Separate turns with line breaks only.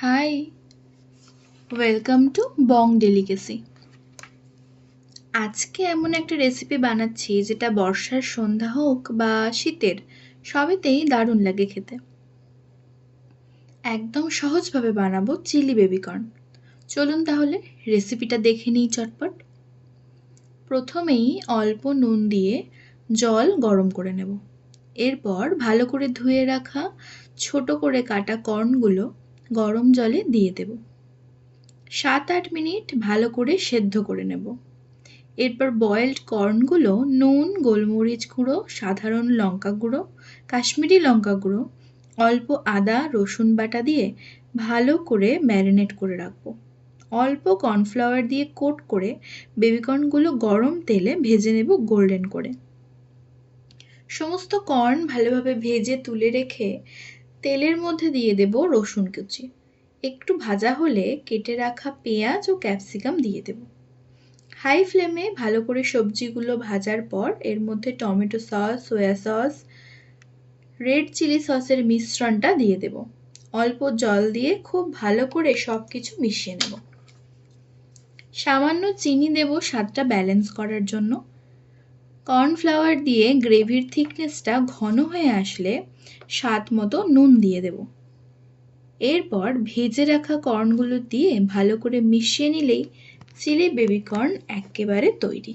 High, welcome to Bong delicacy. আজকে এমন একটা রেসিপি বানাচ্ছি যেটা বর্ষার সন্ধ্যা হোক বা শীতের, সবেতেই দারুণ লাগে খেতে। একদম সহজভাবে বানাবো চিলি বেবিকর্ন। চলুন তাহলে রেসিপিটা দেখে নিই চটপট। প্রথমেই অল্প নুন দিয়ে জল গরম করে নেব। এরপর ভালো করে ধুয়ে রাখা ছোট করে কাটা কর্নগুলো গরম জলে দিয়ে দেব। 7-8 মিনিট ভালো করে সেদ্ধ করে নেব। এরপর বয়েলড কর্নগুলো নুন, গোলমরিচ গুঁড়ো, সাধারণ লঙ্কা গুঁড়ো, কাশ্মীরি লঙ্কা গুঁড়ো, অল্প আদা রসুন বাটা দিয়ে ভালো করে ম্যারিনেট করে রাখবো। অল্প কর্নফ্লাওয়ার দিয়ে কোট করে বেবিকর্নগুলো গরম তেলে ভেজে নেব গোল্ডেন করে। সমস্ত কর্ন ভালোভাবে ভেজে তুলে রেখে তেলের মধ্যে দিয়ে দেব রসুন কুচি। একটু ভাজা হলে কেটে রাখা পেঁয়াজ ও ক্যাপসিকাম দিয়ে দেব। হাই ফ্লেমে ভালো করে সবজিগুলো ভাজার পর এর মধ্যে tomato sauce, soya sauce, red chilli সসের মিশ্রণটা দিয়ে দেব। অল্প জল দিয়ে খুব ভালো করে সব কিছু মিশিয়ে নেব। সামান্য চিনি দেব স্বাদটা ব্যালেন্স করার জন্য। কর্নফ্লাওয়ার দিয়ে গ্রেভির থিকনেসটা ঘন হয়ে আসলে স্বাদ মতো নুন দিয়ে দেব। এরপর ভেজে রাখা কর্নগুলো দিয়ে ভালো করে মিশিয়ে নিলেই চিলি বেবিকর্ন একেবারে তৈরি।